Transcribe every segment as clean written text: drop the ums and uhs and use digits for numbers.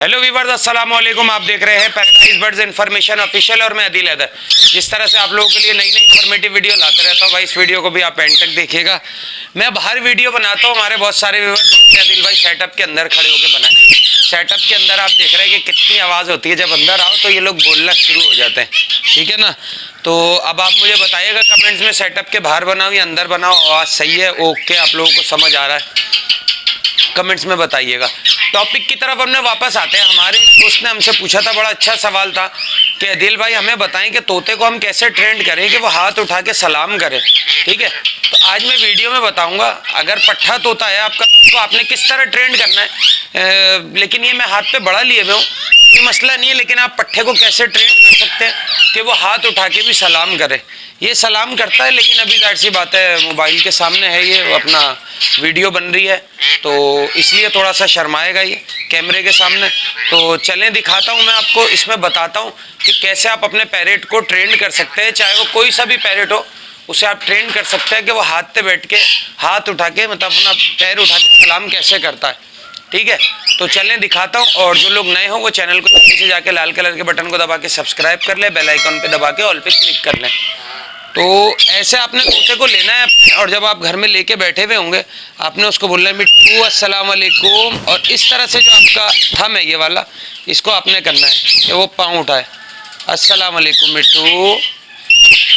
Hello viewers, अस्सलाम वालेकुम। आप देख रहे हैं पैराडाइज बर्ड्स इन्फॉर्मेशन ऑफिशियल और मैं अदील हैदर। जिस तरह से आप लोगों के लिए नई नई इन्फॉर्मेटिव वीडियो लाते रहता हूँ भाई, इस वीडियो को भी आप एंड तक देखिएगा। मैं अब हर वीडियो बनाता हूँ, हमारे बहुत सारे व्यूवर्स अदील भाई सेटअप के अंदर खड़े होकर बनाए। सेटअप के अंदर आप देख रहे हैं कि कितनी आवाज़ होती है, जब अंदर आओ तो ये लोग बोलना शुरू हो जाते हैं, ठीक है ना। तो अब आप मुझे बताइएगा कमेंट्स में, सेटअप के बाहर बनाओ या अंदर बनाओ, आवाज़ सही है, ओके, आप लोगों को समझ आ रहा है, कमेंट्स में बताइएगा। टॉपिक की तरफ हमने वापस आते हैं। हमारे दोस्त ने हमसे पूछा था, बड़ा अच्छा सवाल था कि अदील भाई हमें बताएं कि तोते को हम कैसे ट्रेंड करें कि वो हाथ उठा के सलाम करे, ठीक है। तो आज मैं वीडियो में बताऊंगा, अगर पट्ठा तोता है आपका तो आपने किस तरह ट्रेंड करना है। लेकिन ये मैं हाथ पे बड़ा लिए हुए हूँ, ये मसला नहीं है, लेकिन आप पट्ठे को कैसे ट्रेंड कर सकते हैं कि वो हाथ उठा के भी सलाम करे। ये सलाम करता है, लेकिन अभी जाहिर सी बात है मोबाइल के सामने है, ये अपना वीडियो बन रही है तो इसलिए थोड़ा सा शर्माएगा ये कैमरे के सामने। तो चलें दिखाता हूँ मैं आपको, इसमें बताता हूँ कि कैसे आप अपने पैरेट को ट्रेंड कर सकते हैं। चाहे वो कोई सा भी पैरेट हो, उसे आप ट्रेंड कर सकते हैं कि वो हाथ पे बैठ के हाथ उठा के, मतलब अपना पैर उठा के सलाम कैसे करता है, ठीक है। तो चलें दिखाता हूँ। और जो लोग नए हों वो चैनल को जल्दी से जाके लाल कलर के बटन को दबा के सब्सक्राइब कर ले, बेल आइकन पे दबा के ऑल पे क्लिक कर लें। तो ऐसे आपने तोते को लेना है अपने, और जब आप घर में लेके बैठे हुए होंगे आपने उसको बोलना है मिट्टू अस्सलाम वालेकुम, और इस तरह से जो आपका थंब है ये वाला, इसको आपने करना है कि वो पाँव उठाए, अस्सलाम वालेकुम मिट्टू,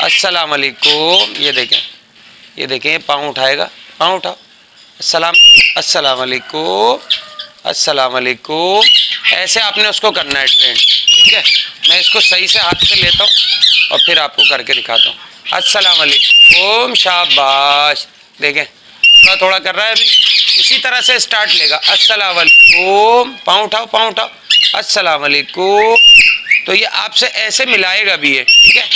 अस्सलाम वालेकुम। ये देखें ये पाँव उठाएगा, पाँव उठाओ, अस्सलाम, अस्सलाम वालेकुम, अस्सलाम वालेकुम। ऐसे आपने उसको करना है ट्रेंड, ठीक है। मैं इसको सही से हाथ पे लेता हूँ और फिर आपको करके दिखाता हूँ। अस्सलाम वालेकुम, शाबाश। देखें थोड़ा थोड़ा कर रहा है अभी, इसी तरह से स्टार्ट लेगा, अस्सलाम वालेकुम, पाँव उठाओ, पाँव उठाओ, अस्सलाम वालेकुम। तो ये आपसे ऐसे मिलाएगा भी है, ठीक है,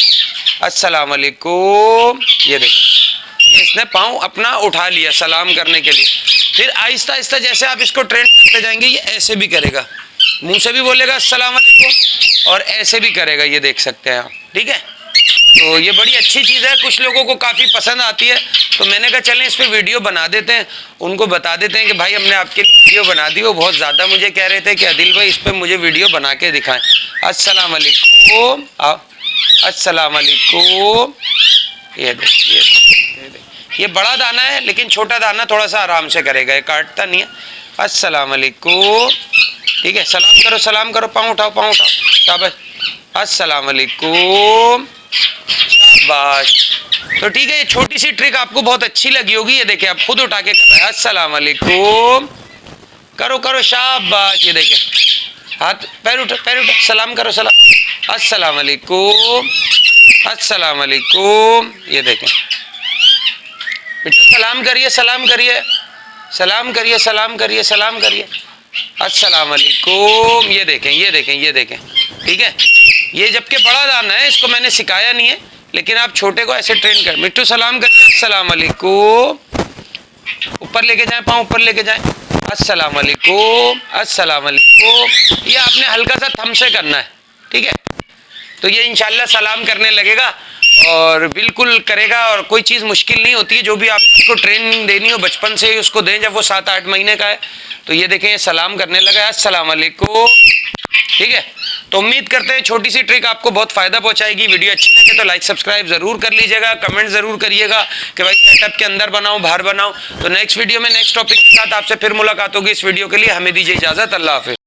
अस्सलाम वालेकुम। ये देखो ये इसने पाँव अपना उठा लिया सलाम करने के लिए। फिर आहिस्ता आहिस्ता जैसे आप इसको ट्रेंड करते जाएंगे ये ऐसे भी करेगा, मुंह से भी बोलेगा अस्सलाम वालेकुम और ऐसे भी करेगा, ये देख सकते हैं आप, ठीक है। तो ये बड़ी अच्छी चीज़ है, कुछ लोगों को काफ़ी पसंद आती है, तो मैंने कहा चलें इस पर वीडियो बना देते हैं, उनको बता देते हैं कि भाई हमने आपके वीडियो बना दी। वो बहुत ज़्यादा मुझे कह रहे थे कि अदील भाई इस पर मुझे वीडियो बना के दिखाएं। अस्सलाम वालेकुम, आओ, अस्सलाम वालेकुम। ये देखिए ये बड़ा दाना है, लेकिन छोटा दाना थोड़ा सा आराम से करेगा, ये काटता नहीं है। अस्सलाम वालेकुम, ठीक है, सलाम करो, सलाम करो, पाँव उठाओ, पाँव उठाओ, शाबाश, अस्सलाम वालेकुम, शाबाश। तो ठीक है, ये छोटी सी ट्रिक आपको बहुत अच्छी लगी होगी। ये देखिए आप खुद उठा के कर रहे हैं, अस्सलाम वालेकुम, करो करो, शाबाश। ये देखिए हाथ, पैर उठो, पैर उठो, सलाम करो, सलाम, अस्सलाम वालेकुम, अस्सलाम वालेकुम। ये देखें बेटा, सलाम करिए, सलाम करिए, सलाम करिए, सलाम करिए, सलाम करिए, अस्सलाम वालेकुम। ये देखें, ये देखें, ये देखें, ठीक है। ये जबकि बड़ा दाना है, इसको मैंने सिखाया नहीं है, लेकिन आप छोटे को ऐसे ट्रेन कर, मिट्टू सलाम करिए, अस्सलाम वालेकुम, ऊपर लेके जाएं, पाँव ऊपर लेके जाएं, अस्सलाम वालेकुम, अस्सलाम वालेकुम। ये आपने हल्का सा थंब से करना है, ठीक है। तो ये इंशाल्लाह सलाम करने लगेगा और बिल्कुल करेगा, और कोई चीज़ मुश्किल नहीं होती है। जो भी आप उसको ट्रेनिंग देनी हो बचपन से ही उसको दें, जब वो 7-8 महीने का है। तो ये देखें ये सलाम करने लगा है, अस्सलाम वालेकुम, ठीक है। तो उम्मीद करते हैं छोटी सी ट्रिक आपको बहुत फ़ायदा पहुंचाएगी। वीडियो अच्छी लगे तो लाइक सब्सक्राइब ज़रूर कर लीजिएगा, कमेंट ज़रूर करिएगा कि भाई सेटअप के अंदर बनाओ, बाहर बनाओ। तो नेक्स्ट वीडियो में नेक्स्ट टॉपिक के साथ आपसे फिर मुलाकात होगी। इस वीडियो के लिए हमें दीजिए इजाज़त, अल्लाह हाफ़िज़।